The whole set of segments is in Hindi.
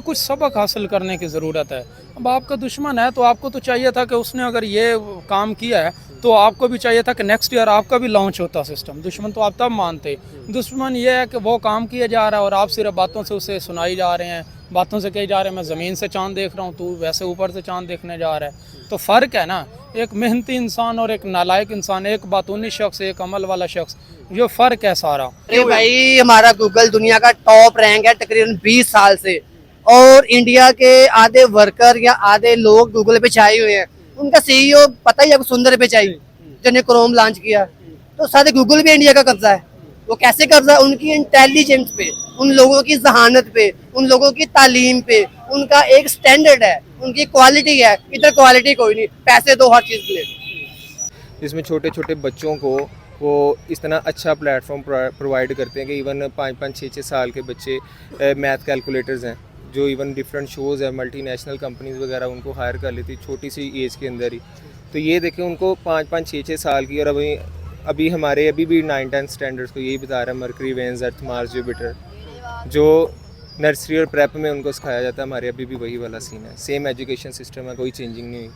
कुछ सबक हासिल करने की ज़रूरत है। अब आपका दुश्मन है तो आपको तो चाहिए था कि उसने अगर ये काम किया है तो आपको भी चाहिए था कि नेक्स्ट ईयर आपका भी लॉन्च होता सिस्टम। दुश्मन तो आप तब मानते। दुश्मन ये है कि वो काम किया जा रहा है और आप सिर्फ बातों से उसे सुनाई जा रहे हैं, बातों से कही जा रहे हैं मैं ज़मीन से चाँद देख रहा हूँ, तू वैसे ऊपर से चाँद देखने जा रहा है। तो फ़र्क है ना, एक मेहनती इंसान और एक नालायक इंसान, एक बातूनी शख्स, एक अमल वाला शख्स, ये फ़र्क है सारा। अरे भाई, हमारा गूगल दुनिया का टॉप रैंक है तकरीबन 20 साल से। और इंडिया के आधे वर्कर या आधे लोग गूगल पे छाए हुए हैं। उनका सीईओ पता ही है, सुंदर पिचाई जिन्हें क्रोम लॉन्च किया। तो सारे गूगल भी इंडिया का कब्जा है। वो कैसे कब्जा है? उनकी इंटेलिजेंस पे, उन लोगों की जहानत पे, उन लोगों की तालीम पे। उनका एक स्टैंडर्ड है, उनकी क्वालिटी है। इधर क्वालिटी कोई नहीं, पैसे दो हर चीज के लिए। जिसमें छोटे छोटे बच्चों को वो इस तरह अच्छा प्लेटफॉर्म प्रोवाइड करते हैं कि इवन 5-5, 6-6 साल के बच्चे मैथ कैलकुलेटर्स हैं, जो इवन डिफरेंट शोज़ है, मल्टीनेशनल कंपनीज वगैरह उनको हायर कर लेती छोटी सी एज के अंदर ही। तो ये देखें उनको 5-5, 6-6 साल की, और अभी अभी हमारे अभी भी 9-10 स्टैंडर्ड्स को यही बता रहा है, मरकरी, वेन्स, अर्थ, मार्स, जुपिटर, जो नर्सरी और प्रेप में उनको सिखाया जाता है, हमारे अभी भी वही वाला सीन है। सेम एजुकेशन सिस्टम है, कोई चेंजिंग नहीं हुई।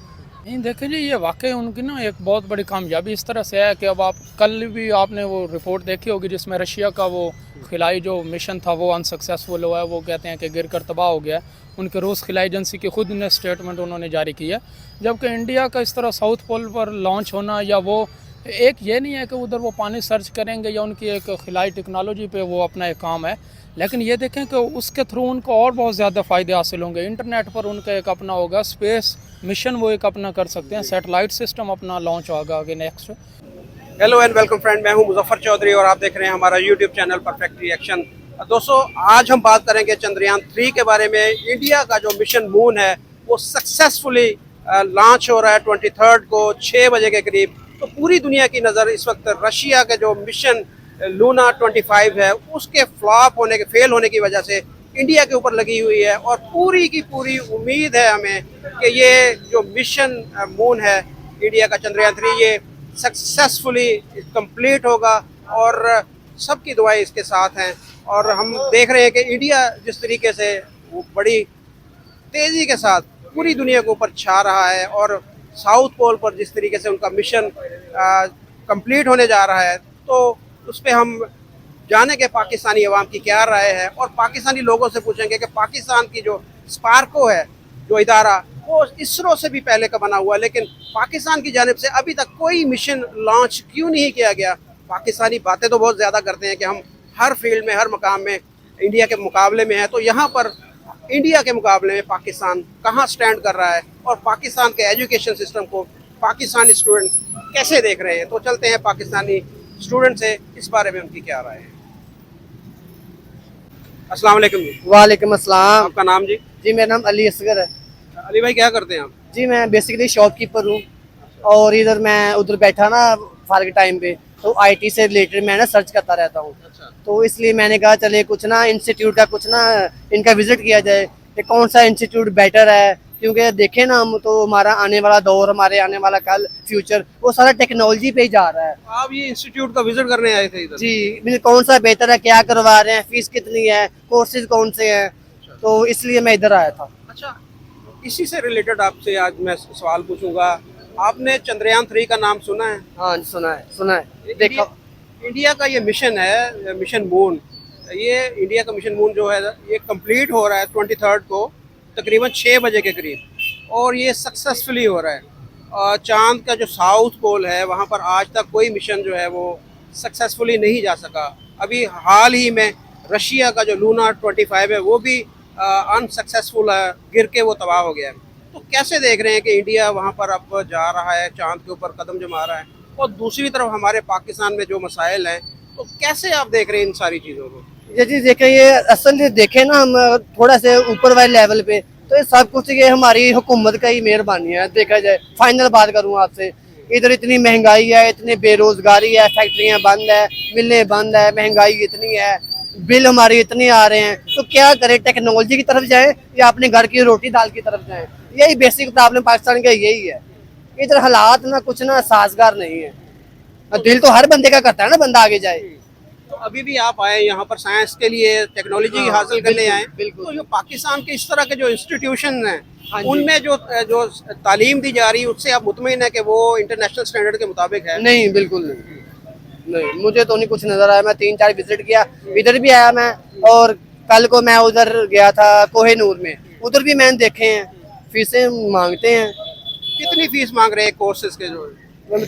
नहीं देखिए जी, ये वाकई उनकी ना एक बहुत बड़ी कामयाबी इस तरह से है कि अब आप कल भी आपने वो रिपोर्ट देखी होगी जिसमें रशिया का वो खिलाई जो मिशन था वो अनसक्सेसफुल हुआ है। वो कहते हैं कि गिर कर तबाह हो गया है। उनके रूस खिलाई एजेंसी की खुद ने स्टेटमेंट उन्होंने जारी की है। जबकि इंडिया का इस तरह साउथ पोल पर लॉन्च होना, या वो एक ये नहीं है कि उधर वो पानी सर्च करेंगे या उनकी एक खिलाई टेक्नोलॉजी पे वो अपना एक काम है, लेकिन ये देखें कि उसके थ्रू उनको और बहुत ज़्यादा फ़ायदे हासिल होंगे। इंटरनेट पर उनका एक अपना होगा, स्पेस मिशन वो एक अपना कर सकते हैं, सैटेलाइट सिस्टम अपना लॉन्च होगा आगे next. Hello and welcome friend, मैं हूं मुजफ्फर चौधरी और आप देख रहे हैं हमारा यूट्यूब चैनल परफेक्ट रिएक्शन। दोस्तों, आज हम बात करेंगे चंद्रयान 3 के बारे में। इंडिया का जो मिशन मून है वो सक्सेसफुली लॉन्च हो रहा है 23 को 6 बजे के करीब। तो पूरी दुनिया की नज़र इस वक्त रशिया के जो मिशन लूना 25 है उसके फ्लॉप होने के, फेल होने की वजह से इंडिया के ऊपर लगी हुई है। और पूरी की पूरी उम्मीद है हमें कि ये जो मिशन मून है इंडिया का चंद्रयान 3, ये सक्सेसफुली कंप्लीट होगा और सबकी दुआएं इसके साथ हैं। और हम देख रहे हैं कि इंडिया जिस तरीके से वो बड़ी तेज़ी के साथ पूरी दुनिया के ऊपर छा रहा है, और साउथ पोल पर जिस तरीके से उनका मिशन कंप्लीट होने जा रहा है, तो उस पर हम जाने के पाकिस्तानी अवाम की क्या राय है। और पाकिस्तानी लोगों से पूछेंगे कि पाकिस्तान की जो स्पार्को है, जो इदारा, वो इसरो से भी पहले का बना हुआ है, लेकिन पाकिस्तान की जानिब से अभी तक कोई मिशन लॉन्च क्यों नहीं किया गया। पाकिस्तानी बातें तो बहुत ज़्यादा करते हैं कि हम हर फील्ड में, हर मकाम में इंडिया के मुकाबले में है, तो यहाँ पर इंडिया के मुकाबले में पाकिस्तान कहाँ स्टैंड कर रहा है और पाकिस्तान के एजुकेशन सिस्टम को पाकिस्तानी स्टूडेंट कैसे देख रहे हैं। तो चलते हैं पाकिस्तानी स्टूडेंट से, इस बारे में उनकी क्या राय है। अस्सलाम वालेकुम जी। वालेकुम अस्सलाम। आपका नाम जी? जी, मेरा नाम अली असगर है। अली भाई, क्या करते हैं आप? जी, मैं बेसिकली शॉपकीपर हूँ। और इधर मैं उधर बैठा ना फार के टाइम पे, तो आईटी से रिलेटेड मैं ना सर्च करता रहता हूँ। तो इसलिए मैंने कहा चले कुछ ना इंस्टीट्यूट का कुछ ना इनका विजिट किया जाए कि कौन सा इंस्टीट्यूट बेटर है। क्योंकि देखें ना हम, तो हमारा आने वाला दौर, हमारे आने वाला कल, फ्यूचर, वो सारा टेक्नोलॉजी पे ही जा रहा है। आप ये इंस्टीट्यूट का विजिट करने आए थे इधर? जी, कौन सा बेहतर है, क्या करवा रहे हैं, फीस कितनी है, कोर्सेज कौन से हैं, तो इसलिए मैं इधर आया था। अच्छा, इसी से रिलेटेड आपसे आज मैं सवाल पूछूंगा। आपने चंद्रयान 3 का नाम सुना है? हाँ, सुना है, सुना है, देखा। इंडिया का ये मिशन है, मिशन मून। ये इंडिया का मिशन मून जो है ये कंप्लीट हो रहा है 23 को तकरीबन 6 बजे के करीब, और ये सक्सेसफुली हो रहा है। और चांद का जो साउथ पोल है वहाँ पर आज तक कोई मिशन जो है वो सक्सेसफुली नहीं जा सका। अभी हाल ही में रशिया का जो लूना 25 है वो भी अनसक्सेसफुल है, गिर के वो तबाह हो गया है। तो कैसे देख रहे हैं कि इंडिया वहाँ पर अब जा रहा है, चांद के ऊपर कदम जमा रहा है, और दूसरी तरफ हमारे पाकिस्तान में जो मसाइल हैं, तो कैसे आप देख रहे हैं इन सारी चीज़ों को? ये चीज देखें, ये असल देखें ना हम थोड़ा से ऊपर वाले लेवल पे, तो ये सब कुछ ये हमारी हुकूमत का ही मेहरबानी है। देखा जाए, फाइनल बात करूँ आपसे, इधर इतनी महंगाई है, इतनी बेरोजगारी है, फैक्ट्रियाँ बंद है, मिलें बंद है, महंगाई इतनी है, बिल हमारे इतने आ रहे हैं, तो क्या करें, टेक्नोलॉजी की तरफ जाए या अपने घर की रोटी दाल की तरफ जाए? यही बेसिक प्रॉब्लम पाकिस्तान का यही है। इधर हालात ना कुछ ना साजगार नहीं है। दिल तो हर बंदे का करता है ना बंदा आगे जाए। तो अभी भी आप आए यहाँ पर साइंस के लिए, टेक्नोलॉजी हाँ, हासिल करने बिल्कुल, आए, बिल्कुल। तो जो पाकिस्तान के इस तरह के जो इंस्टीट्यूशन हैं हाँ जी। उनमें जो जो तालीम दी जा रही है उससे आप मुतमईन है कि वो इंटरनेशनल स्टैंडर्ड के मुताबिक है? नहीं, बिल्कुल नहीं, मुझे तो नहीं कुछ नजर आया। मैं 3-4 विजिट किया, इधर भी आया मैं, और कल को मैं उधर गया था कोहिनूर में, उधर भी मैंने देखे हैं फीसें मांगते हैं। कितनी फीस मांग रहे हैं कोर्सेज के जो?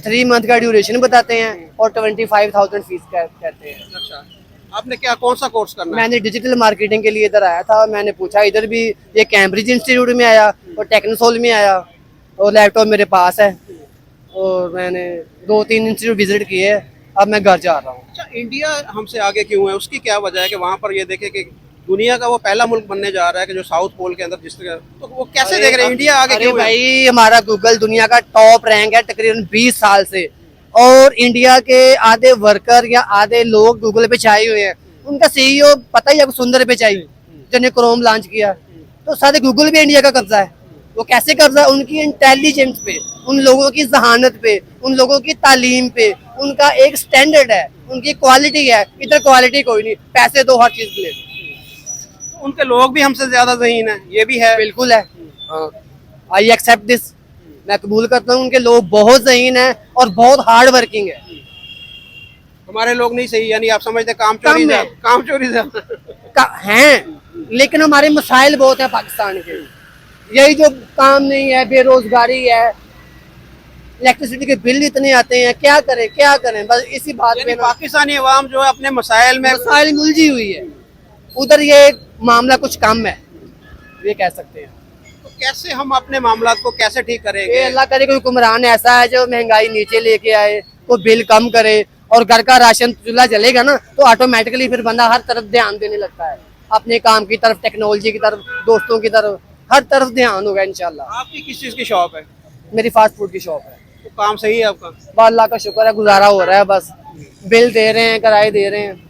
3 मंथ का ड्यूरेशन बताते हैं और 25,000 फीस कहते हैं। अच्छा, आपने क्या कौन सा कोर्स करना है? मैंने डिजिटल मार्केटिंग के लिए इधर आया था, मैंने पूछा इधर भी, ये कैम्ब्रिज इंस्टीट्यूट में आया और टेक्नोसोल में आया, और लैपटॉप मेरे पास है, और मैंने 2-3 इंस्टीट्यूट विजिट किए। अब मैं घर जा रहा हूँ। अच्छा, इंडिया हमसे आगे क्यों है? उसकी क्या वजह है कि वहाँ पर ये देखे कि दुनिया का वो पहला मुल्क बनने जा रहा है कि जो साउथ पोल के अंदर जिस तरह, तो वो कैसे देख रहे हैं इंडिया आगे अरे क्यों है? भाई, हमारा गूगल दुनिया का टॉप रैंक है तकरीबन 20 साल से, और इंडिया के आधे वर्कर या आधे लोग गूगल पे छाए हुए हैं। उनका सीईओ पता ही है, सुंदर पिचाई जिन्हें क्रोम लॉन्च किया, तो सारे गूगल पे इंडिया का कब्जा है। वो कैसे कब्जा है? उनकी इंटेलिजेंस पे, उन लोगों की जहानत पे, उन लोगों की तालीम पे, उनका एक स्टैंडर्ड है, उनकी क्वालिटी है। इधर क्वालिटी कोई नहीं, पैसे दो हर चीज ले। उनके लोग भी हमसे ज्यादा ज़हीन है, ये भी है। बिल्कुल है, आई एक्सेप्ट दिस, मैं कबूल करता हूँ। उनके लोग बहुत ज़हीन है और बहुत हार्ड वर्किंग है। हमारे लोग नहीं सही, यानी आप समझते काम चोरी कम है। काम चोरी हैं, लेकिन हमारे मसाइल बहुत है पाकिस्तान के। यही जो काम नहीं है, बेरोजगारी है, इलेक्ट्रिसिटी के बिल इतने आते हैं, क्या करें बस इसी बात पे यानी ना पाकिस्तानी अवाम जो है अपने मसाइल में मसाइल उलझी हुई है। उधर ये मामला कुछ कम है, ये कह सकते हैं। तो कैसे हम अपने मामलात को कैसे ठीक ये करेंगे? अल्लाह करे कोई हुक्मरान ऐसा है जो महंगाई नीचे लेके आए, को बिल कम करे, और घर का राशन चूल्हा जलेगा ना, तो ऑटोमेटिकली फिर बंदा हर तरफ ध्यान देने लगता है, अपने काम की तरफ, टेक्नोलॉजी की तरफ, दोस्तों की तरफ, हर तरफ ध्यान होगा इंशाल्लाह। आपकी किस चीज़ की शॉप है? मेरी फास्ट फूड की शॉप है। तो काम सही है आपका? बस अल्लाह का शुक्र है, गुजारा हो रहा है, बस बिल दे रहे हैं, किराए दे रहे हैं,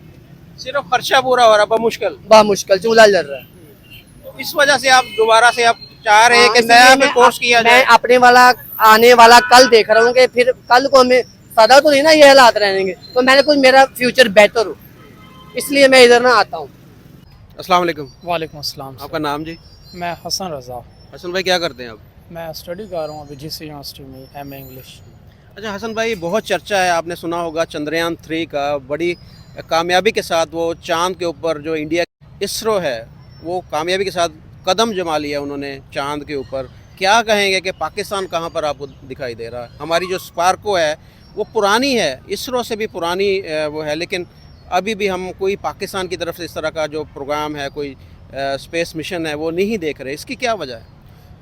सिर्फ खर्चा पूरा हो रहा है मुश्किल? मुश्किल चूल्हा जल रहा है। तो इस वजह से आप दोबारा से आप चाह रहे हैं कि इसलिए नया मैं कोर्स किया जाए? मैं अपने वाला आने वाला कल देख रहा हूँ कि फिर कल को हमें सदा तो नहीं ना ये हालात रहेंगे, तो मैंने कुछ मेरा फ्यूचर बेहतर हो, इसलिए मैं इधर ना आता हूँ। अस्सलाम वालेकुम। वालेकुम अस्सलाम सर। आपका नाम जी? मैं हसन रज़ा, हसन भाई क्या करते हैं आप? मैं स्टडी कर रहा हूँ अभी जीसी यूनिवर्सिटी में, एमए इंग्लिश। अच्छा हसन भाई, बहुत चर्चा है, आपने सुना होगा चंद्रयान 3 का, बड़ी कामयाबी के साथ वो चांद के ऊपर जो इंडिया इसरो है वो कामयाबी के साथ कदम जमा लिया उन्होंने चांद के ऊपर। क्या कहेंगे कि पाकिस्तान कहाँ पर आपको दिखाई दे रहा है? हमारी जो स्पार्को है वो पुरानी है, इसरो से भी पुरानी वो है, लेकिन अभी भी हम कोई पाकिस्तान की तरफ से इस तरह का जो प्रोग्राम है, कोई स्पेस मिशन है, वो नहीं देख रहे। इसकी क्या वजह है?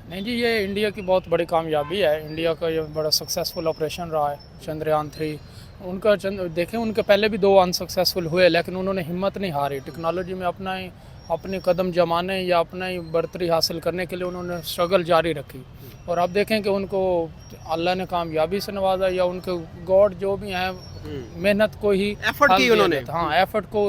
नहीं जी, ये इंडिया की बहुत बड़ी कामयाबी है। इंडिया का ये बड़ा सक्सेसफुल ऑपरेशन रहा है चंद्रयान 3। उनका देखें, उनके पहले भी 2 अनसक्सेसफुल हुए, लेकिन उन्होंने हिम्मत नहीं हारी। टेक्नोलॉजी में अपने कदम जमाने या अपना ही बढ़तरी हासिल करने के लिए उन्होंने स्ट्रगल जारी रखी। और अब देखें कि उनको अल्लाह ने कामयाबी से नवाजा, या उनके गॉड जो भी हैं, मेहनत को ही एफर्ट फल की दिया उन्होंने। जाता है। हाँ, एफर्ट को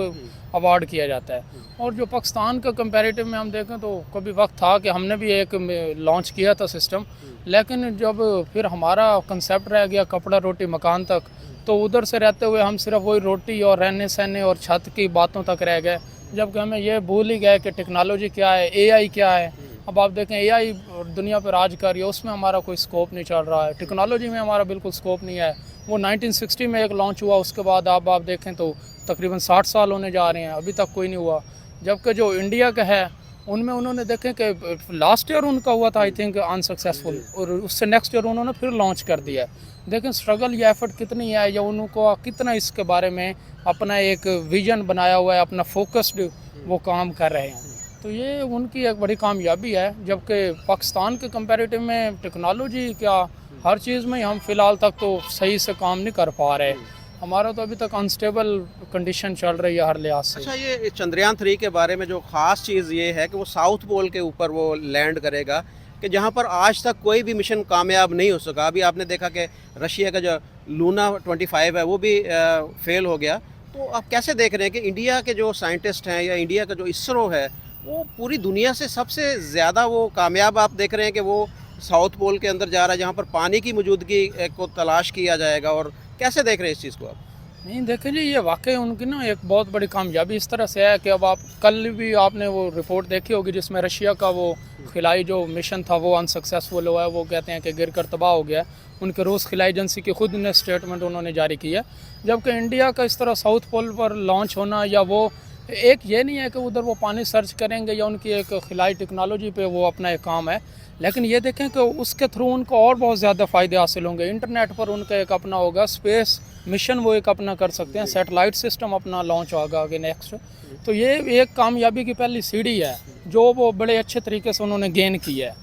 अवार्ड किया जाता है। और जो पाकिस्तान का कंपैरेटिव में हम देखें तो कभी वक्त था कि हमने भी एक लॉन्च किया था सिस्टम, लेकिन जब फिर हमारा कंसेप्ट रह गया कपड़ा रोटी मकान तक, तो उधर से रहते हुए हम सिर्फ वही रोटी और रहने सहने और छत की बातों तक रह गए, जबकि हमें ये भूल ही गए कि टेक्नोलॉजी क्या है, एआई क्या है। अब आप देखें, एआई दुनिया पर राज कर रही है, उसमें हमारा कोई स्कोप नहीं चल रहा है। टेक्नोलॉजी में हमारा बिल्कुल स्कोप नहीं है। वो 1960 में एक लॉन्च हुआ, उसके बाद अब आप देखें तो तकरीबन 60 साल होने जा रहे हैं, अभी तक कोई नहीं हुआ। जबकि जो इंडिया का है उनमें उन्होंने देखें कि लास्ट ईयर उनका हुआ था आई थिंक अनसक्सेसफुल, और उससे नेक्स्ट ईयर उन्होंने फिर लॉन्च कर दिया। देखें स्ट्रगल या एफर्ट कितनी है, या उनको कितना इसके बारे में अपना एक विजन बनाया हुआ है, अपना फोकस्ड वो काम कर रहे हैं। तो ये उनकी एक बड़ी कामयाबी है। जबकि पाकिस्तान के कंपैरेटिव में टेक्नोलॉजी क्या, हर चीज़ में हम फ़िलहाल तक तो सही से काम नहीं कर पा रहे। हमारा तो अभी तक अनस्टेबल कंडीशन चल रही है हर लिहाज से। अच्छा, ये चंद्रयान 3 के बारे में जो ख़ास चीज़ ये है कि वो साउथ पोल के ऊपर वो लैंड करेगा, कि जहाँ पर आज तक कोई भी मिशन कामयाब नहीं हो सका। अभी आपने देखा कि रशिया का जो लूना 25 है वो भी फेल हो गया। तो आप कैसे देख रहे हैं कि इंडिया के जो साइंटिस्ट हैं या इंडिया का जो इसरो है वो पूरी दुनिया से सबसे ज़्यादा वो कामयाब आप देख रहे हैं कि वो साउथ पोल के अंदर जा रहा है, जहाँ पर पानी की मौजूदगी को तलाश किया जाएगा? और कैसे देख रहे हैं इस चीज़ को आप? नहीं देखिए जी, ये वाकई उनकी ना एक बहुत बड़ी कामयाबी इस तरह से है कि अब आप कल भी आपने वो रिपोर्ट देखी होगी जिसमें रशिया का वो खिलाई जो मिशन था वो अनसक्सेसफुल हुआ है, वो कहते हैं कि गिर कर तबाह हो गया है। उनके रूस खिलाई एजेंसी की खुद ने स्टेटमेंट उन्होंने जारी की है। जबकि इंडिया का इस तरह साउथ पोल पर लॉन्च होना, या वो एक ये नहीं है कि उधर वो पानी सर्च करेंगे या उनकी एक खिलाई टेक्नोलॉजी पे वो अपना एक काम है, लेकिन ये देखें कि उसके थ्रू उनको और बहुत ज़्यादा फ़ायदे हासिल होंगे। इंटरनेट पर उनका एक अपना होगा, स्पेस मिशन वो एक अपना कर सकते हैं, सैटेलाइट सिस्टम अपना लॉन्च होगा आगे नेक्स्ट। तो ये एक कामयाबी की पहली सीढ़ी है जो वो बड़े अच्छे तरीके से उन्होंने गेन की है।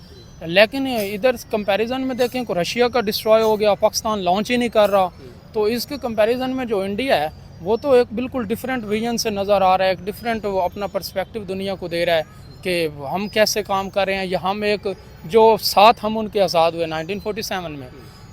लेकिन इधर कंपैरिजन में देखें कि रशिया का डिस्ट्रॉय हो गया, पाकिस्तान लॉन्च ही नहीं कर रहा, तो इसके कंपैरिजन में जो इंडिया है वो तो एक बिल्कुल डिफरेंट विजन से नज़र आ रहा है, एक डिफरेंट अपना पर्सपेक्टिव दुनिया को दे रहा है कि हम कैसे काम कर रहे हैं, या हम एक जो साथ हम उनके आज़ाद हुए 1947 में,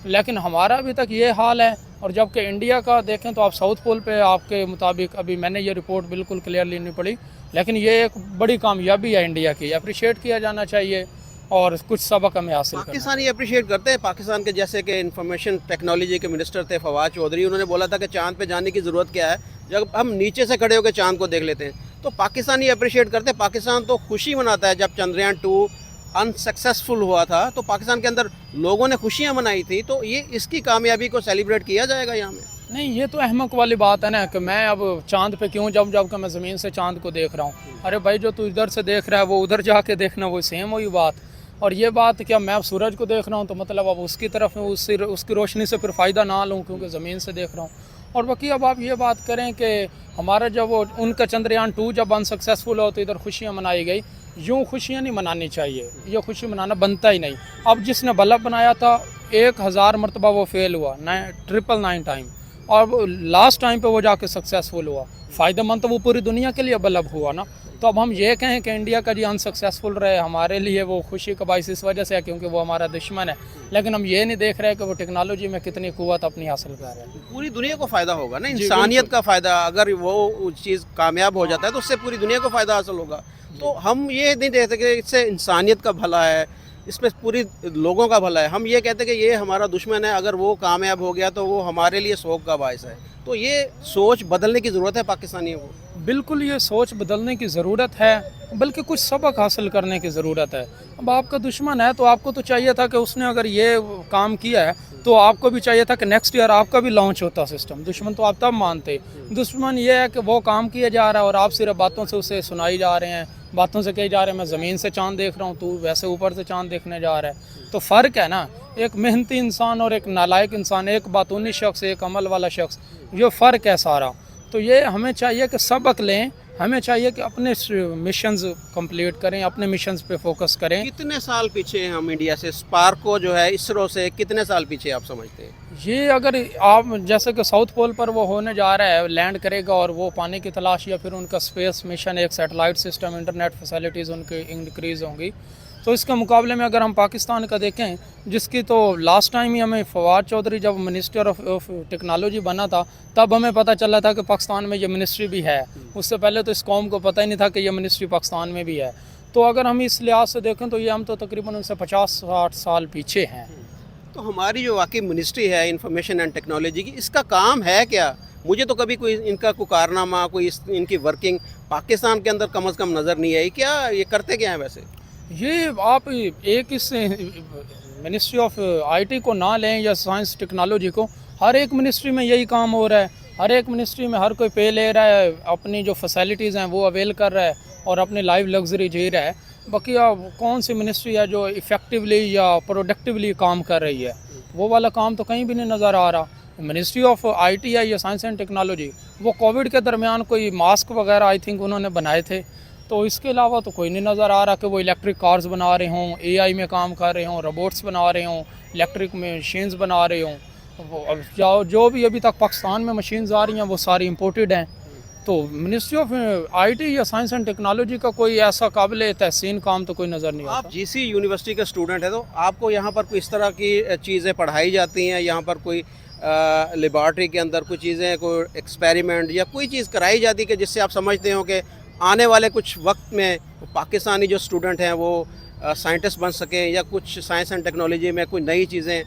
लेकिन हमारा अभी तक ये हाल है। और जबकि इंडिया का देखें तो आप साउथ पोल पे आपके मुताबिक, अभी मैंने ये रिपोर्ट बिल्कुल क्लियरली नहीं पढ़ी, लेकिन ये एक बड़ी कामयाबी है इंडिया की, अप्रिशिएट किया जाना चाहिए और कुछ सबक हमें हासिल करना है। पाकिस्तानी अप्रिशिएट करते हैं। पाकिस्तान के जैसे कि इंफॉर्मेशन टेक्नोलॉजी के मिनिस्टर थे फवाद चौधरी, उन्होंने बोला था कि चांद पे जाने की ज़रूरत क्या है जब हम नीचे से खड़े होकर चांद को देख लेते हैं। तो पाकिस्तानी अप्रिशिएट करते हैं। पाकिस्तान तो खुशी मनाता है जब चंद्रयान 2 अनसक्सेसफुल हुआ था तो पाकिस्तान के अंदर लोगों ने खुशियाँ मनाई थी, तो ये इसकी कामयाबी को सेलिब्रेट किया जाएगा यहाँ में। नहीं, ये तो अहमक वाली बात है ना कि मैं अब चांद पे क्यों जाऊँ जब मैं ज़मीन से चांद को देख रहा हूँ। अरे भाई, जो तू इधर से देख रहा है वो उधर जाके देखना, वो सेम वही बात। और ये बात क्या मैं अब सूरज को देख रहा हूँ तो मतलब अब उसकी तरफ उसकी रोशनी से फिर फ़ायदा ना लूँ क्योंकि ज़मीन से देख रहा हूँ। और बाकी अब आप ये बात करें कि हमारा जब वो उनका चंद्रयान 2 जब अनसक्सेसफुल हो तो इधर खुशियाँ मनाई गई। यूँ खुशियाँ नहीं मनानी चाहिए, ये खुशी मनाना बनता ही नहीं। अब जिसने बल्ब बनाया था 1000 मरतबा वो फेल हुआ, 999 टाइम, और लास्ट टाइम पे वो जाके सक्सेसफुल हुआ। फ़ायदेमंद तो वो पूरी दुनिया के लिए बल्ब हुआ ना। तो अब हम ये कहें कि इंडिया का जी अनसक्सेसफुल रहे, हमारे लिए वो खुशी का बाइस इस वजह से है क्योंकि वो हमारा दुश्मन है, लेकिन हम ये नहीं देख रहे कि वो टेक्नोलॉजी में कितनी कुव्वत अपनी हासिल कर रहे हैं। पूरी दुनिया को फ़ायदा होगा ना, इंसानियत का फ़ायदा। अगर वो चीज़ कामयाब हो जाता है तो उससे पूरी दुनिया को फ़ायदा हासिल होगा। तो हम ये नहीं देखते कि इससे इंसानियत का भला है, इसमें पूरी लोगों का भला है। हम ये कहते हैं कि ये हमारा दुश्मन है, अगर वो कामयाब हो गया तो वो हमारे लिए शौक का बायस है। तो ये सोच बदलने की ज़रूरत है पाकिस्तानियों को। बिल्कुल, ये सोच बदलने की ज़रूरत है, बल्कि कुछ सबक हासिल करने की ज़रूरत है। अब आपका दुश्मन है तो आपको तो चाहिए था कि उसने अगर ये काम किया है तो आपको भी चाहिए था कि नेक्स्ट ईयर आपका भी लॉन्च होता सिस्टम। दुश्मन तो आप तब मानते। दुश्मन ये है कि वो काम किया जा रहा है और आप सिर्फ बातों से उसे सुनाई जा रहे हैं, बातों से कहे जा रहे हैं मैं ज़मीन से चाँद देख रहा हूँ, तू वैसे ऊपर से चाँद देखने जा रहा है। तो फ़र्क है ना, एक मेहनती इंसान और एक नालायक इंसान, एक बातूनी शख्स, एक अमल वाला शख्स, ये फ़र्क है सारा। तो ये हमें चाहिए कि सबक लें, हमें चाहिए कि अपने मिशंस कंप्लीट करें, अपने मिशंस पे फोकस करें। कितने साल पीछे हैं हम इंडिया से? स्पार्क को जो है इसरो से कितने साल पीछे आप समझते हैं? ये अगर आप जैसे कि साउथ पोल पर वो होने जा रहा है, लैंड करेगा और वो पानी की तलाश या फिर उनका स्पेस मिशन, एक सैटेलाइट सिस्टम, इंटरनेट फैसिलिटीज़ उनकी इंक्रीज़ होंगी। तो इसके मुकाबले में अगर हम पाकिस्तान का देखें, जिसकी तो लास्ट टाइम ही हमें फवाद चौधरी जब मिनिस्टर ऑफ टेक्नोलॉजी बना था तब हमें पता चला था कि पाकिस्तान में ये मिनिस्ट्री भी है। उससे पहले तो इस कौम को पता ही नहीं था कि ये मिनिस्ट्री पाकिस्तान में भी है। तो अगर हम इस लिहाज से देखें तो ये हम तो तकरीबन उनसे 50-60 साल पीछे हैं। तो हमारी जो वाकई मिनिस्ट्री है इंफॉर्मेशन एंड टेक्नोलॉजी की, इसका काम है क्या? मुझे तो कभी कोई इनका कोई कारनामा, कोई इनकी वर्किंग पाकिस्तान के अंदर कम से कम नज़र नहीं आई। क्या ये करते क्या हैं वैसे? ये आप एक इस मिनिस्ट्री ऑफ आईटी को ना लें या साइंस टेक्नोलॉजी को, हर एक मिनिस्ट्री में यही काम हो रहा है। हर एक मिनिस्ट्री में हर कोई पे ले रहा है, अपनी जो फैसिलिटीज़ हैं वो अवेल कर रहा है और अपनी लाइफ लग्जरी जी रहा है। बाकी अब कौन सी मिनिस्ट्री है जो इफ़ेक्टिवली या प्रोडक्टिवली काम कर रही है, वो वाला काम तो कहीं भी नहीं नज़र आ रहा। मिनिस्ट्री ऑफ आईटी है या साइंस एंड टेक्नोलॉजी, वो कोविड के दरमियान कोई मास्क वगैरह आई थिंक उन्होंने बनाए थे, तो इसके अलावा तो कोई नहीं नज़र आ रहा कि वो इलेक्ट्रिक कार्स बना रहे हों, एआई में काम कर रहे हों, रोबोट्स बना रहे हों, इलेक्ट्रिक मशीन्स बना रहे हों। अब जो भी अभी तक पाकिस्तान में मशीन्स आ रही हैं वो सारी इंपोर्टेड हैं। तो मिनिस्ट्री ऑफ आईटी या साइंस एंड टेक्नोलॉजी का कोई ऐसा काबिल तहसीन काम तो कोई नज़र नहीं आता। आप जीसी यूनिवर्सिटी के स्टूडेंट हैं तो आपको यहाँ पर कोई इस तरह की चीज़ें पढ़ाई जाती हैं? यहाँ पर कोई लेबॉर्ट्री के अंदर कोई चीज़ें, कोई एक्सपेरिमेंट या कोई चीज़ कराई जाती है कि जिससे आप समझते हो कि आने वाले कुछ वक्त में पाकिस्तानी जो स्टूडेंट हैं वो साइंटिस्ट बन सकें या कुछ साइंस एंड टेक्नोलॉजी में कोई नई चीज़ें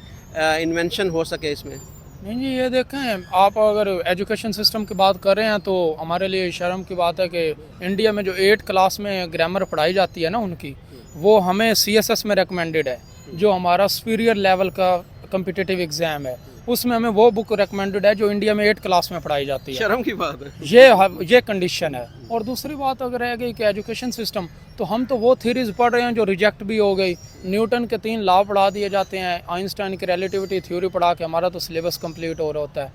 इन्वेंशन हो सके इसमें? नहीं जी, ये देखें, आप अगर एजुकेशन सिस्टम की बात कर रहे हैं तो हमारे लिए शर्म की बात है कि इंडिया में जो 8 क्लास में ग्रामर पढ़ाई जाती है ना उनकी, वो हमें CSS में रिकमेंडेड है, जो हमारा सुपीरियर लेवल का कम्पिटिटिव एग्ज़ाम है, उसमें हमें वो बुक रिकमेंडेड है जो इंडिया में 8 क्लास में पढ़ाई जाती है। शर्म की बात है। ये कंडीशन है। और दूसरी बात अगर रह गई कि एजुकेशन सिस्टम, तो हम तो वो थ्योरीज पढ़ रहे हैं जो रिजेक्ट भी हो गई। न्यूटन के 3 लॉ पढ़ा दिए जाते हैं, आइंस्टाइन की रिलेटिविटी थ्योरी पढ़ा के हमारा तो सिलेबस कंप्लीट हो रहा होता है।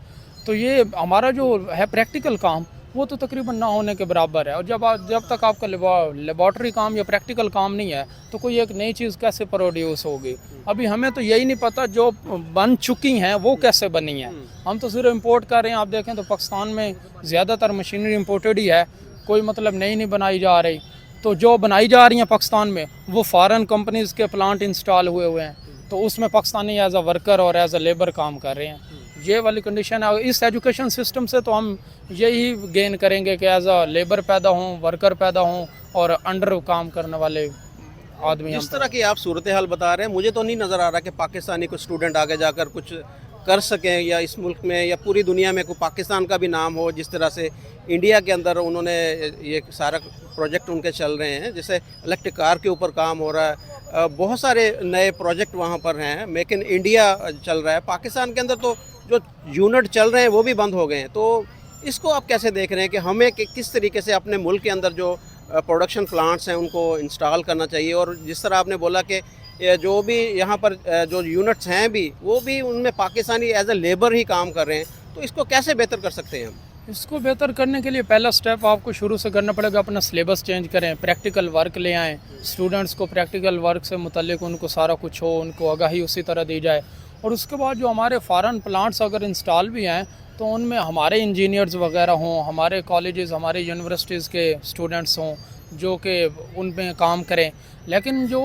तो ये हमारा जो है प्रैक्टिकल काम, वो तो तकरीबन ना होने के बराबर है। और जब तक आपका लेबॉर्ट्री काम या प्रैक्टिकल काम नहीं है तो कोई एक नई चीज़ कैसे प्रोड्यूस होगी। अभी हमें तो यही नहीं पता जो बन चुकी हैं वो कैसे बनी हैं। हम तो सिर्फ इंपोर्ट कर रहे हैं। आप देखें तो पाकिस्तान में ज़्यादातर मशीनरी इंपोर्टेड ही है, कोई मतलब नई नहीं बनाई जा रही। तो जो बनाई जा रही हैं पाकिस्तान में वो फॉरेन कंपनीज़ के प्लांट इंस्टॉल हुए हैं, तो उसमें पाकिस्तानी एज अ वर्कर और एज अ लेबर काम कर रहे हैं। ये वाली कंडीशन है। इस एजुकेशन सिस्टम से तो हम यही गेन करेंगे कि एज अ लेबर पैदा हों, वर्कर पैदा हों और अंडर काम करने वाले आदमी। जिस तरह की आप सूरत हाल बता रहे हैं, मुझे तो नहीं नज़र आ रहा कि पाकिस्तानी कुछ स्टूडेंट आगे जाकर कुछ कर सकें, या इस मुल्क में या पूरी दुनिया में कोई पाकिस्तान का भी नाम हो। जिस तरह से इंडिया के अंदर उन्होंने ये सारा प्रोजेक्ट उनके चल रहे हैं, जैसे इलेक्ट्रिक कार के ऊपर काम हो रहा है, बहुत सारे नए प्रोजेक्ट वहाँ पर हैं, मेक इन इंडिया चल रहा है। पाकिस्तान के अंदर तो जो यूनिट चल रहे हैं वो भी बंद हो गए हैं। तो इसको आप कैसे देख रहे हैं कि हमें किस तरीके से अपने मुल्क के अंदर जो प्रोडक्शन प्लांट्स हैं उनको इंस्टॉल करना चाहिए। और जिस तरह आपने बोला कि जो भी यहाँ पर जो यूनिट्स हैं भी, वो भी उनमें पाकिस्तानी एज ए लेबर ही काम कर रहे हैं, तो इसको कैसे बेहतर कर सकते हैं हम? इसको बेहतर करने के लिए पहला स्टेप आपको शुरू से करना पड़ेगा, अपना सिलेबस चेंज करें, प्रैक्टिकल वर्क ले आएँ, स्टूडेंट्स को प्रैक्टिकल वर्क से मुतल्लिक उनको सारा कुछ हो, उनको आगाही उसी तरह दी जाए। और उसके बाद जो हमारे फॉरेन प्लांट्स अगर इंस्टॉल भी हैं तो उनमें हमारे इंजीनियर्स वगैरह हों, हमारे कॉलेजेस, हमारे यूनिवर्सिटीज़ के स्टूडेंट्स हों जो कि उनमें काम करें। लेकिन जो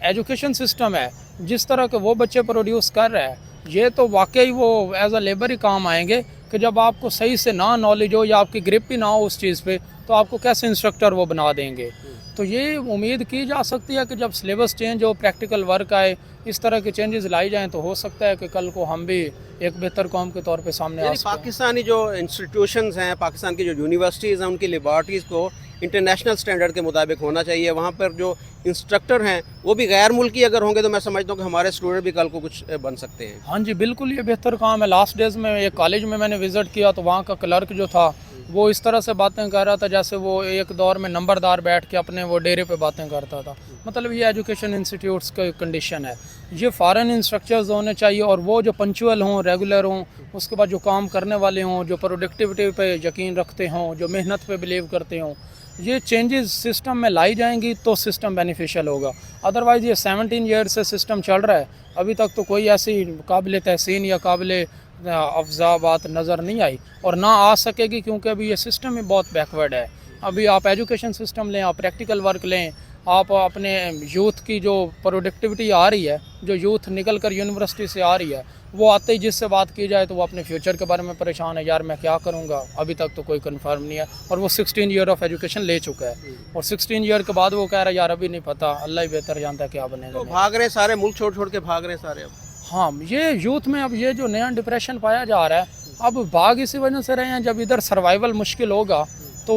एजुकेशन सिस्टम है जिस तरह के वो बच्चे प्रोड्यूस कर रहा है, ये तो वाकई वो एज अ लेबर ही काम आएंगे कि जब आपको सही से ना नॉलेज हो या आपकी ग्रिप ही ना हो उस चीज़ पे, तो आपको कैसे इंस्ट्रक्टर वो बना देंगे। तो ये उम्मीद की जा सकती है कि जब सिलेबस चेंज हो, प्रैक्टिकल वर्क आए, इस तरह के चेंजेस लाई जाएं, तो हो सकता है कि कल को हम भी एक बेहतर कौम के तौर पे सामने आ सकें। पाकिस्तानी जो इंस्टीट्यूशंस हैं, पाकिस्तान की जो यूनिवर्सिटीज़ हैं, उनकी लेबॉर्ट्रीज़ को इंटरनेशनल स्टैंडर्ड के मुताबिक होना चाहिए। वहाँ पर जो इंस्ट्रक्टर हैं वो भी गैर मुल्की अगर होंगे तो मैं समझता हूँ कि हमारे स्टूडेंट भी कल को कुछ बन सकते हैं। हाँ जी, बिल्कुल, ये बेहतर काम है। लास्ट डेज़ में एक कॉलेज में मैंने विज़िट किया तो वहाँ का क्लर्क जो था वो इस तरह से बातें कर रहा था जैसे वो एक दौर में नंबरदार बैठ के अपने वो डेरे पे बातें करता था। मतलब ये एजुकेशन इंस्टीट्यूट्स की कंडीशन है। ये फॉरेन इंस्ट्रक्चर्स होने चाहिए और वो जो पंचुअल हों, रेगुलर हों, उसके बाद जो काम करने वाले हों, जो प्रोडक्टिविटी पे यकीन रखते हों, जो मेहनत पे बिलीव करते हों। ये चेंजेस सिस्टम में लाई जाएंगी तो सिस्टम बेनिफिशियल होगा। अदरवाइज़ ये 17 ईयर से सिस्टम चल रहा है, अभी तक तो कोई ऐसी काबिल तहसीन या काबिल अफ़ज़ा बात नज़र नहीं आई और ना आ सकेगी, क्योंकि अभी ये सिस्टम ही बहुत बैकवर्ड है। अभी आप एजुकेशन सिस्टम लें, आप प्रैक्टिकल वर्क लें, आप अपने यूथ की जो प्रोडक्टिविटी आ रही है, जो यूथ निकल कर यूनिवर्सिटी से आ रही है, वो आते ही जिससे बात की जाए तो वो अपने फ्यूचर के बारे में परेशान है, यार मैं क्या करूँगा, अभी तक तो कोई कंफर्म नहीं है। और वो 16 ईयर ऑफ एजुकेशन ले चुका है और 16 ईयर के बाद वो कह रहा है यार अभी नहीं पता, अल्लाह ही बेहतर जानता है क्या बनेगा। तो भाग रहे सारे, मुल्क छोड़ छोड़ के भाग रहे सारे अब। हाँ, ये यूथ में अब ये जो नया डिप्रेशन पाया जा रहा है, अब भाग इसी वजह से रहे हैं, जब इधर सर्वाइवल मुश्किल होगा तो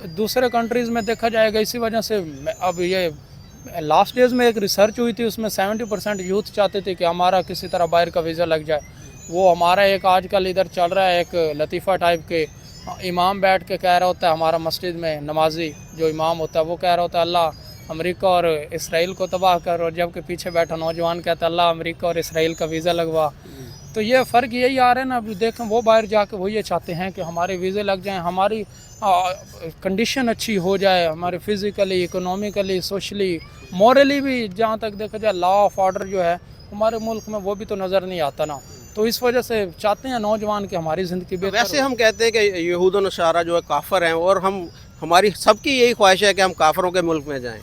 दूसरे कंट्रीज़ में देखा जाएगा। इसी वजह से अब ये लास्ट डेज़ में एक रिसर्च हुई थी, उसमें 70% यूथ चाहते थे कि हमारा किसी तरह बाहर का वीज़ा लग जाए। वो हमारा एक आजकल इधर चल रहा है, एक लतीफ़ा टाइप के इमाम बैठ के कह रहा होता है, हमारा मस्जिद में नमाजी जो इमाम होता है वो कह रहा होता है अल्लाह अमेरिका और इसराइल को तबाह कर, और जबकि पीछे बैठा नौजवान कहता है अल्लाह अमेरिका और इसराइल का वीज़ा लगवा। तो ये फ़र्क यही आ रहा है ना। अभी देखें वो बाहर जाके वो ये चाहते हैं कि हमारे वीज़े लग जाएं, हमारी कंडीशन अच्छी हो जाए, हमारे फिज़िकली, इकोनॉमिकली, सोशली, मॉरली भी। जहाँ तक देखा जाए लॉ ऑफ ऑर्डर जो है हमारे मुल्क में वो भी तो नज़र नहीं आता ना। तो इस वजह से चाहते हैं नौजवान कि हमारी ज़िंदगी बेहतर। वैसे हम कहते हैं कि यहूद और नसारा जो है काफिर हैं, और हमारी सबकी यही ख्वाहिश है कि हम काफिरों के मुल्क में जाएं।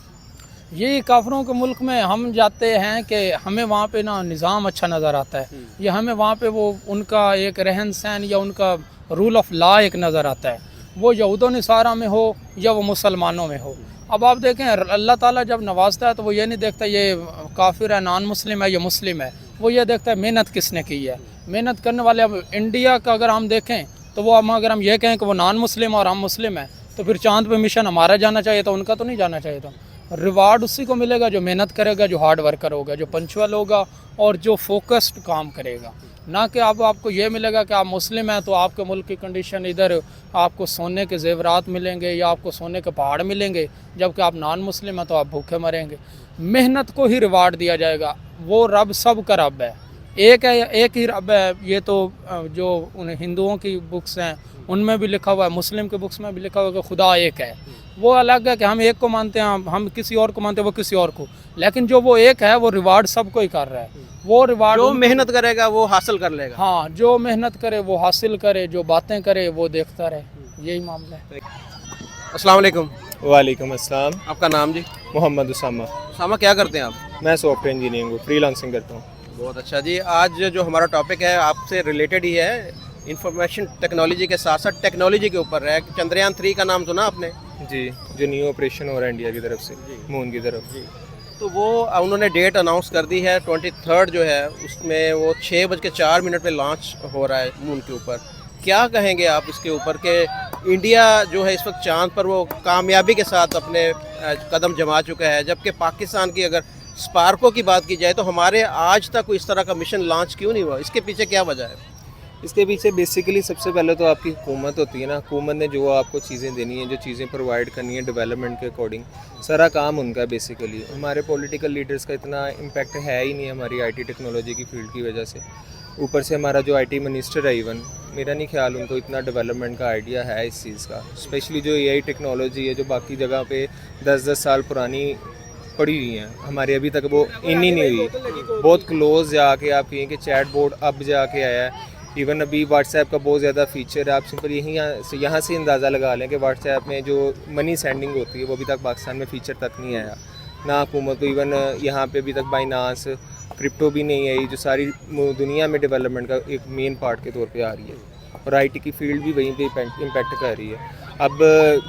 यही काफिरों के मुल्क में हम जाते हैं कि हमें वहाँ पे ना निज़ाम अच्छा नज़र आता है, या हमें वहाँ पे वो उनका एक रहन सहन या उनका रूल ऑफ लॉ एक नज़र आता है, वो यहूद और नसारा में हो या वो मुसलमानों में हो। अब आप देखें अल्लाह ताला जब नवाजता है तो वो ये नहीं देखता ये काफिर है, नॉन मुस्लिम है या मुस्लिम है, वो ये देखता है मेहनत किसने की है। मेहनत करने वाले, अब इंडिया का अगर हम देखें तो वो अगर हम ये कहें कि वो नॉन मुस्लिम और हम मुस्लिम हैं, तो फिर चांद पे मिशन हमारा जाना चाहिए था, उनका तो नहीं जाना चाहिए था। रिवार्ड उसी को मिलेगा जो मेहनत करेगा, जो हार्ड वर्कर होगा, जो पंचुअल होगा और जो फोकस्ड काम करेगा। ना कि अब आपको ये मिलेगा कि आप मुस्लिम हैं तो आपके मुल्क की कंडीशन इधर आपको सोने के जेवरात मिलेंगे या आपको सोने के पहाड़ मिलेंगे, जबकि आप नॉन मुस्लिम हैं तो आप भूखे मरेंगे। मेहनत को ही रिवार्ड दिया जाएगा। वो रब सब का रब है, एक है, एक ही रब है। ये तो जो उन हिंदुओं की बुक्स हैं उनमें भी लिखा हुआ है, मुस्लिम के बुक्स में भी लिखा हुआ है कि खुदा एक है। वो अलग है कि हम एक को मानते हैं, हम किसी और को मानते हैं, वो किसी और को, लेकिन जो वो एक है वो रिवार्ड सबको ही कर रहा है। वो रिवार्ड जो मेहनत करेगा वो हासिल कर लेगा। हाँ, जो मेहनत करे वो हासिल करे, जो बातें करे वो देखता रहे, यही मामला है। अस्सलाम वालेकुम। वालेकुम अस्सलाम। आपका नाम जी? मोहम्मद उसामा। सामा, क्या करते हैं आप? मैं सॉफ्टवेयर इंजीनियरिंग हूँ, फ्रीलांसिंग करता हूँ। बहुत अच्छा जी। आज जो हमारा टॉपिक है आपसे रिलेटेड ही है, इंफॉर्मेशन टेक्नोलॉजी के साथ साथ टेक्नोलॉजी के ऊपर है। चंद्रयान 3 का नाम सुना आपने? जी, जो न्यू ऑपरेशन हो रहा है इंडिया की तरफ से मून की तरफ। तो वो उन्होंने डेट अनाउंस कर दी है 23 जो है, उसमें वो 6:04 पे लॉन्च हो रहा है मून के ऊपर। क्या कहेंगे आप इसके ऊपर कि इंडिया जो है इस वक्त चांद पर वो कामयाबी के साथ अपने कदम जमा चुका है, जबकि पाकिस्तान की अगर स्पार्को की बात की जाए तो हमारे आज तक कोई इस तरह का मिशन लॉन्च क्यों नहीं हुआ? इसके पीछे क्या वजह है? इसके पीछे बेसिकली सबसे पहले तो आपकी हुकूमत होती है ना। हुकूमत ने जो आपको चीज़ें देनी है, जो चीज़ें प्रोवाइड करनी है डेवलपमेंट के अकॉर्डिंग, सारा काम उनका बेसिकली। हमारे पॉलिटिकल लीडर्स का इतना इम्पैक्ट है ही नहीं हमारी आईटी टेक्नोलॉजी की फील्ड की वजह से। ऊपर से हमारा जो आईटी मिनिस्टर है, इवन मेरा नहीं ख्याल उनको इतना डेवलपमेंट का आइडिया है इस चीज़ का। स्पेशली जो एआई टेक्नोलॉजी है जो बाकी जगह पे 10-10 साल पुरानी पड़ी हुई हैं, हमारे अभी तक वो इन ही नहीं हुई। बहुत क्लोज जाके आप कहें कि चैट बोर्ड अब जाके आया है। इवन अभी व्हाट्सएप का बहुत ज़्यादा फीचर है। आप सिंपल यहाँ से अंदाज़ा लगा लें कि व्हाट्सएप में जो मनी सेंडिंग होती है वो अभी तक पाकिस्तान में फ़ीचर तक नहीं आया ना। हुकूमत को इवन यहाँ पे अभी तक बाइनांस क्रिप्टो भी नहीं आई, जो सारी दुनिया में डेवलपमेंट का एक मेन पार्ट के तौर पे आ रही है, और आईटी की फील्ड भी वहीं पे इम्पैक्ट कर रही है। अब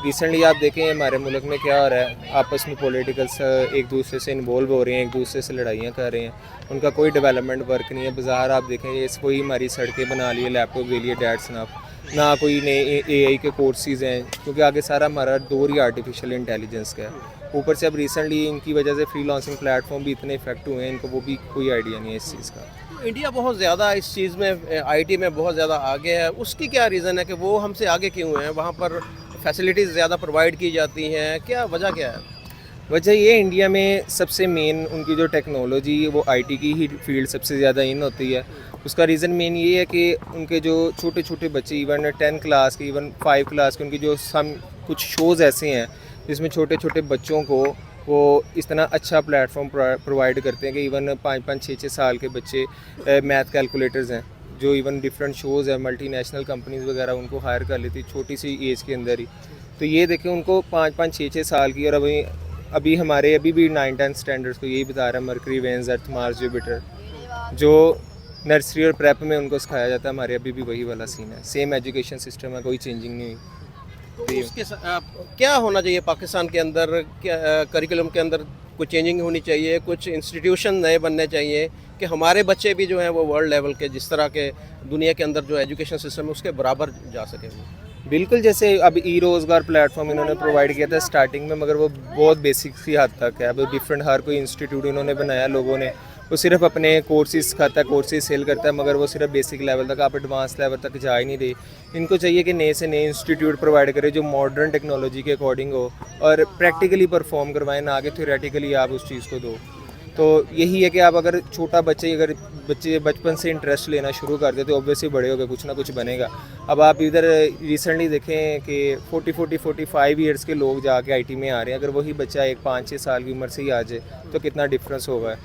रिसेंटली आप देखें हमारे मुल्क में क्या हो रहा है, आपस में पॉलिटिकल्स एक दूसरे से इन्वॉल्व हो रहे हैं, एक दूसरे से लड़ाइयाँ कर रहे हैं, उनका कोई डेवलपमेंट वर्क नहीं है। बाज़ार आप देखें ये कोई हमारी सड़कें बना ली है लैपटॉप ले लिए डैट्स ना कोई नए एआई के कोर्सेज़ हैं, क्योंकि आगे सारा हमारा दौर ही आर्टिफिशियल इंटेलिजेंस का है। ऊपर से अब रिसेंटली इनकी वजह से फ्रीलांसिंग प्लेटफॉर्म भी इतने इफेक्ट हुए हैं, इनको वो भी कोई आइडिया नहीं है इस चीज़ का। इंडिया बहुत ज़्यादा इस चीज़ में आईटी में बहुत ज़्यादा आगे है, उसकी क्या रीज़न है कि वो हमसे आगे क्यों हैं? वहाँ पर फैसिलिटीज़ ज़्यादा प्रोवाइड की जाती हैं, क्या वजह क्या है? वजह ये इंडिया में सबसे मेन उनकी जो टेक्नोलॉजी है वो आईटी की ही फील्ड सबसे ज़्यादा इन होती है। उसका रीज़न मेन ये है कि उनके जो छोटे छोटे बच्चे इवन 10 क्लास के, इवन 5 क्लास के, उनकी जो कुछ शोज़ ऐसे हैं जिसमें छोटे छोटे बच्चों को वो इस तरह अच्छा प्लेटफॉर्म प्रोवाइड करते हैं कि इवन 5-5, 6-6 साल के बच्चे मैथ कैलकुलेटर्स हैं, जो इवन डिफरेंट शोज़ है, मल्टीनेशनल कंपनीज़ वगैरह उनको हायर कर लेती छोटी सी एज के अंदर ही। तो ये देखें उनको 5-5, 6-6 साल की, और अभी हमारे अभी भी 9-10 स्टैंडर्ड्स को यही बता रहा है, मरकरी, वेन्स, अर्थ, मार्स, जुपिटर, जो नर्सरी और प्रेप में उनको सिखाया जाता है, हमारे अभी भी वही वाला सीन है। सेम एजुकेशन सिस्टम है, कोई चेंजिंग नहीं हुई। तो उसके क्या होना चाहिए पाकिस्तान के अंदर, क्या करिकुलम के अंदर कुछ चेंजिंग होनी चाहिए, कुछ इंस्टीट्यूशन नए बनने चाहिए कि हमारे बच्चे भी जो हैं वो वर्ल्ड लेवल के, जिस तरह के दुनिया के अंदर जो एजुकेशन सिस्टम है उसके बराबर जा सके वो। बिल्कुल, जैसे अब ई रोज़गार प्लेटफॉर्म इन्होंने प्रोवाइड किया था स्टार्टिंग में, मगर वो बहुत बेसिक सी हद तक है। अब डिफरेंट हर कोई इंस्टीट्यूट इन्होंने बनाया लोगों ने, वो सिर्फ अपने कोर्सेज सिखाता है, कोर्सेज सेल करता है, मगर वो सिर्फ बेसिक लेवल तक, आप एडवांस लेवल तक जा ही नहीं रही। इनको चाहिए कि नए से नए इंस्टीट्यूट प्रोवाइड करें जो मॉडर्न टेक्नोलॉजी के अकॉर्डिंग हो और प्रैक्टिकली परफॉर्म करवाएं, ना आगे थ्योरेटिकली आप उस चीज़ को दो। तो यही है कि आप अगर बच्चे बचपन से इंटरेस्ट लेना शुरू कर देते तो ऑब्वियसली बड़े होकर कुछ ना कुछ बनेगा। अब आप इधर रिसेंटली देखें कि 45 ईयर्स के लोग जाके आईटी में आ रहे हैं, अगर वही बच्चा एक 5-6 साल की उम्र से ही आ जाए तो कितना डिफरेंस होगा।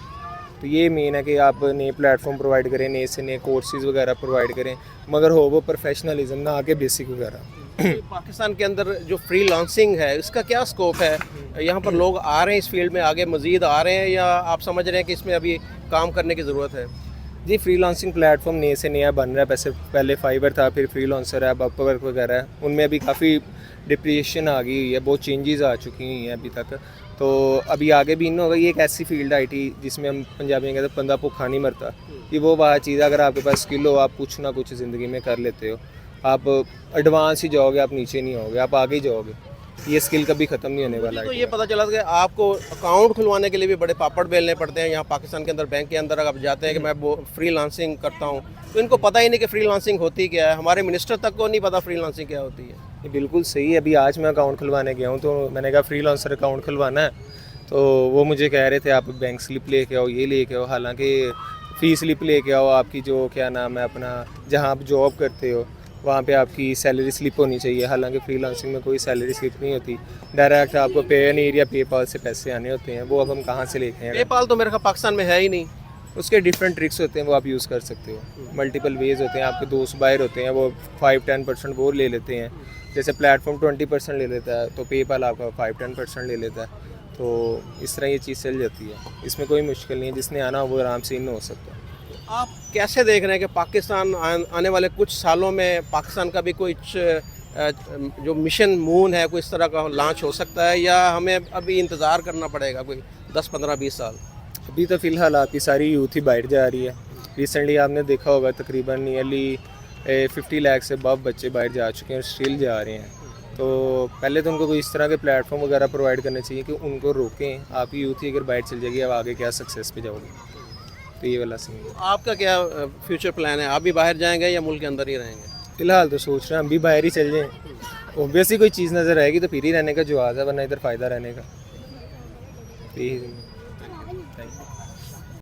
तो ये मेन है कि आप नए प्लेटफॉर्म प्रोवाइड करें, नए से नए कोर्सेज वगैरह प्रोवाइड करें, मगर हो वो प्रोफेशनलिज्म, ना आगे बेसिक वगैरह। पाकिस्तान के अंदर जो फ्रीलांसिंग है इसका क्या स्कोप है? यहाँ पर लोग आ रहे हैं इस फील्ड में, आगे मज़ीद आ रहे हैं, या आप समझ रहे हैं कि इसमें अभी काम करने की ज़रूरत है? जी, फ्रीलांसिंग प्लेटफॉर्म नए से नया बन रहा है। पहले फाइवर था, फिर फ्रीलांसर है, अब अपवर्क वगैरह है। उनमें अभी काफ़ी डिप्रिएशन आ गई हुई है, बहुत चेंजेस आ चुकी हुई हैं अभी तक। तो अभी आगे भी इन होगा, ये एक ऐसी फील्ड आईटी जिसमें हम पंजाबी में कहते हैं बंदा भूखा नहीं मरता, कि वो वह चीज़ है, अगर आपके पास स्किल हो आप कुछ ना कुछ ज़िंदगी में कर लेते हो, आप एडवांस ही जाओगे, आप नीचे नहीं होगे, आप आगे ही जाओगे, ये स्किल कभी ख़त्म नहीं होने वाला तो है। ये पता चला कि आपको अकाउंट खुलवाने के लिए भी बड़े पापड़ बेलने पड़ते हैं यहाँ पाकिस्तान के अंदर। बैंक के अंदर आप जाते हैं कि मैं वो फ्रीलांसिंग करता हूँ, तो इनको पता ही नहीं कि फ्रीलांसिंग होती क्या है। हमारे मिनिस्टर तक को नहीं पता फ्रीलांसिंग क्या होती है। ये बिल्कुल सही है। अभी आज मैं अकाउंट खुलवाने गया हूँ, तो मैंने कहा फ्रीलांसर अकाउंट खुलवाना है, तो वो मुझे कह रहे थे आप बैंक स्लिप लेके आओ, ये लेके आओ, हालांकि फ़ी स्लिप लेके आओ, आपकी जो क्या नाम है अपना, जहाँ आप जॉब करते हो वहाँ पे आपकी सैलरी स्लिप होनी चाहिए, हालांकि फ्रीलांसिंग में कोई सैलरी स्लिप नहीं होती, डायरेक्ट आपको पेयोनियर या पेपाल से पैसे आने होते हैं, वो अब हम कहाँ से लेते हैं। पेपाल तो मेरे ख्याल पाकिस्तान में है ही नहीं। उसके डिफरेंट ट्रिक्स होते हैं, वो आप यूज़ कर सकते हो, मल्टीपल वेज होते हैं। आपके दोस्त बाहर होते हैं, वो 5-10% वो ले लेते हैं, जैसे प्लेटफॉर्म 20% ले लेता है, तो पेपाल आपका 5-10% ले लेता है, तो इस तरह ये चीज़ चल जाती है। इसमें कोई मुश्किल नहीं है, जिसने आना हो वो आराम से इन हो सकता है। आप कैसे देख रहे हैं कि पाकिस्तान आने वाले कुछ सालों में पाकिस्तान का भी कुछ जो मिशन मून है कोई इस तरह का लॉन्च हो सकता है, या हमें अभी इंतज़ार करना पड़ेगा कोई 10-15-20 साल? अभी तो फ़िलहाल आपकी सारी यूथ ही बाहर जा रही है। रिसेंटली आपने देखा होगा तकरीबन नियरली 50 लाख से अब बच्चे बाहर जा चुके हैं और स्टिल जा रहे हैं। तो पहले तो उनको कोई इस तरह के प्लेटफॉर्म वगैरह प्रोवाइड करने चाहिए कि उनको रोकें। आपकी यूथ ही अगर बाहर चल जाएगी, अब आगे क्या सक्सेस पे जाओगे, तो ये वाला सीन है। आपका क्या फ्यूचर प्लान है? आप भी बाहर जाएंगे या मुल्क के अंदर ही रहेंगे? फ़िलहाल तो सोच रहे हैं हम भी बाहर ही चल जाएँ, ऑब्वियसली कोई चीज़ नज़र आएगी तो फिर ही रहने का जवाब है, वरना इधर फ़ायदा रहने का। तो यही